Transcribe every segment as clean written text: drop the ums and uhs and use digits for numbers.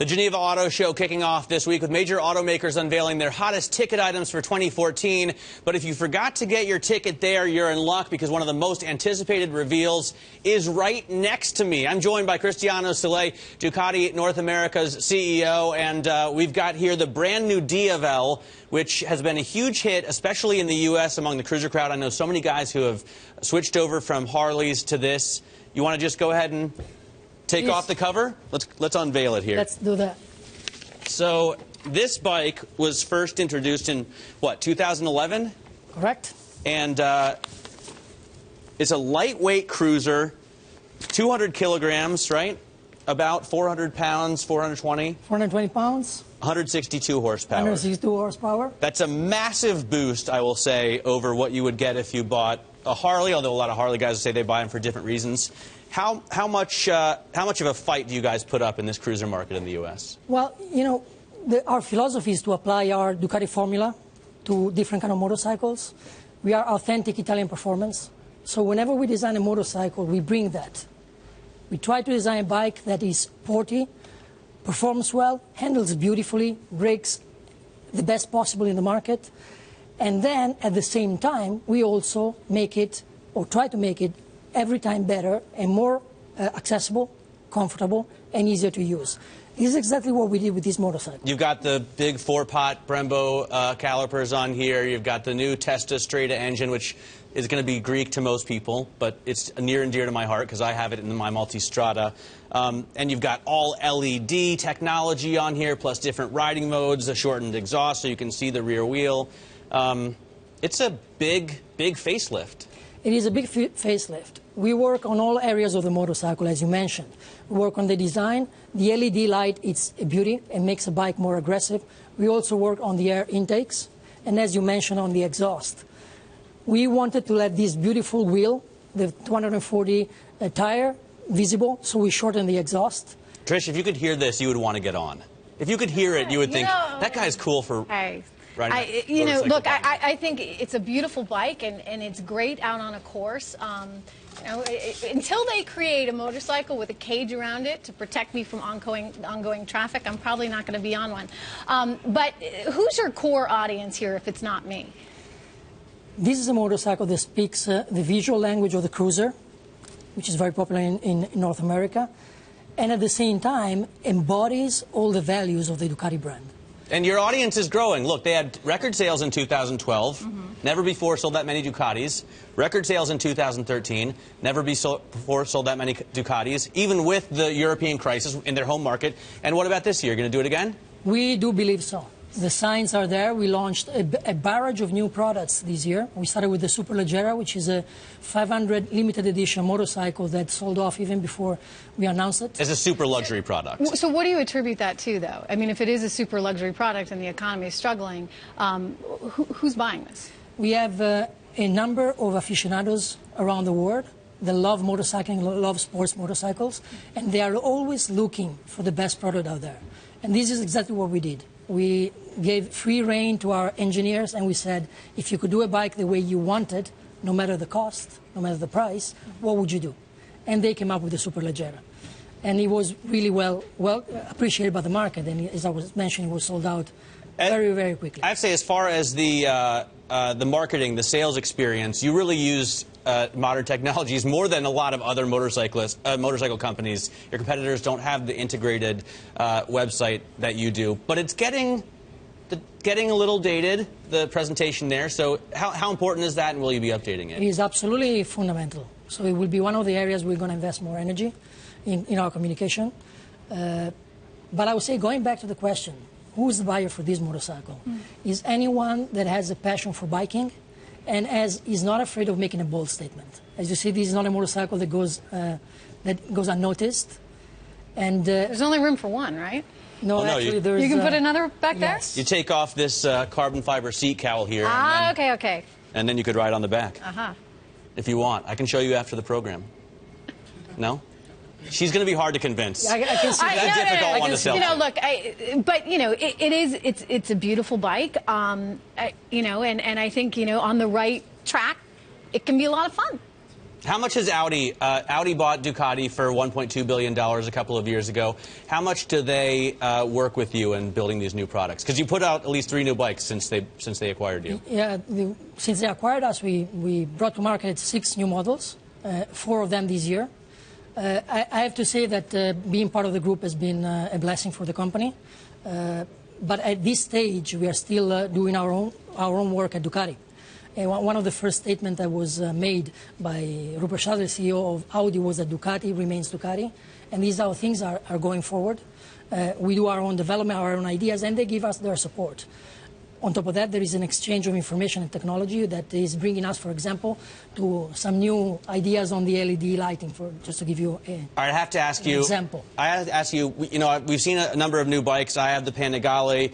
The Geneva Auto Show kicking off this week with major automakers unveiling their hottest ticket items for 2014. But if you forgot to get your ticket there, you're in luck because one of the most anticipated reveals is right next to me. I'm joined by Cristiano Soleil, Ducati North America's CEO, and we've got here the brand new Diavel, which has been a huge hit, especially in the U.S. among the cruiser crowd. I know so many guys who have switched over from Harleys to this. You want to just go ahead and take off the cover? Let's unveil it here. Let's do that. So this bike was first introduced in, what, 2011? Correct. And it's a lightweight cruiser, 200 kilograms, right? About 400 pounds, 420? 420 pounds. 162 horsepower. 162 horsepower. That's a massive boost, I will say, over what you would get if you bought a Harley, although a lot of Harley guys say they buy them for different reasons. How much of a fight do you guys put up in this cruiser market in the U.S.? Well, you know, our philosophy is to apply our Ducati formula to different kind of motorcycles. We are authentic Italian performance. So whenever we design a motorcycle, we bring that. We try to design a bike that is sporty, performs well, handles beautifully, brakes the best possible in the market. And then, at the same time, we also make it, or try to make it, every time better and more accessible, comfortable, and easier to use. This is exactly what we did with this motorcycle. You've got the big 4-pot Brembo calipers on here. You've got the new Testa Strada engine, which is going to be Greek to most people, but it's near and dear to my heart because I have it in my Multistrada. And you've got all LED technology on here, plus different riding modes, a shortened exhaust so you can see the rear wheel. It's a big facelift. It is a big facelift. We work on all areas of the motorcycle, as you mentioned. We work on the design. The LED light, it's a beauty. It makes a bike more aggressive. We also work on the air intakes, and as you mentioned, on the exhaust. We wanted to let this beautiful wheel, the 240 tire, visible, so we shortened the exhaust. Trish, if you could hear this, you would want to get on. If you could hear it, you would think, that guy's cool for... Look, I think it's a beautiful bike, and it's great out on a course. Until they create a motorcycle with a cage around it to protect me from ongoing traffic, I'm probably not going to be on one. But who's your core audience here if it's not me? This is a motorcycle that speaks the visual language of the cruiser, which is very popular in North America, and at the same time embodies all the values of the Ducati brand. And your audience is growing. Look, they had record sales in 2012. Never before sold that many Ducatis. Record sales in 2013. Never before sold that many Ducatis, even with the European crisis in their home market. And what about this year? You're going to do it again? We do believe so. The signs are there. We launched a barrage of new products this year. We started with the Superleggera, which is a 500 limited edition motorcycle that sold off even before we announced it. It's a super luxury product. So what do you attribute that to, though? I mean, if it is a super luxury product and the economy is struggling, who's buying this? We have a number of aficionados around the world that love motorcycling, love sports motorcycles, and they are always looking for the best product out there. And this is exactly what we did. We gave free rein to our engineers, and we said, if you could do a bike the way you wanted, no matter the cost, no matter the price, what would you do? And they came up with the Superleggera. And it was really well appreciated by the market, and as I was mentioning, it was sold out very, very quickly. I'd say as far as the marketing, the sales experience, you really used modern technologies more than a lot of other motorcycle companies. Your competitors don't have the integrated website that you do, but it's getting a little dated, the presentation there. So how important is that, and will you be updating it? It is absolutely fundamental. So it will be one of the areas we're going to invest more energy in our communication. But I would say, going back to the question, who's the buyer for this motorcycle? Is anyone that has a passion for biking and is not afraid of making a bold statement. As you see, this is not a motorcycle that goes unnoticed. And there's only room for one, right? No, actually, there's... You can put another back there? You take off this carbon fiber seat cowl here. Okay. And then you could ride on the back. If you want. I can show you after the program. No? She's going to be hard to convince. I can see that. That's a difficult one to sell. Look, it's a beautiful bike. And I think, on the right track, it can be a lot of fun. How much has Audi bought Ducati for $1.2 billion a couple of years ago. How much do they work with you in building these new products? Because you put out at least 3 new bikes since they acquired you. Yeah, since they acquired us, we brought to market 6 new models, 4 of them this year. I have to say that being part of the group has been a blessing for the company. But at this stage, we are still doing our own work at Ducati. And one of the first statements that was made by Rupert Schaller, CEO of Audi, was that Ducati remains Ducati. And these are how things are going forward. We do our own development, our own ideas, and they give us their support. On top of that, there is an exchange of information and technology that is bringing us, for example, to some new ideas on the LED lighting, just to give you an example. I have to ask you, we've seen a number of new bikes. I have the Panigale.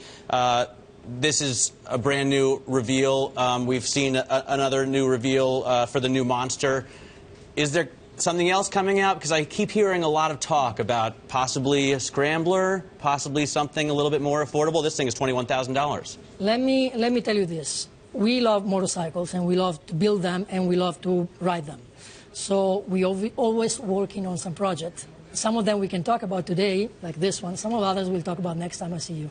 This is a brand new reveal. We've seen another new reveal for the new Monster. Is there something else coming out? Because I keep hearing a lot of talk about possibly a Scrambler, possibly something a little bit more affordable. This thing is $21,000. Let me tell you this. We love motorcycles, and we love to build them, and we love to ride them. So we always working on some projects. Some of them we can talk about today, like this one. Some of the others we'll talk about next time I see you.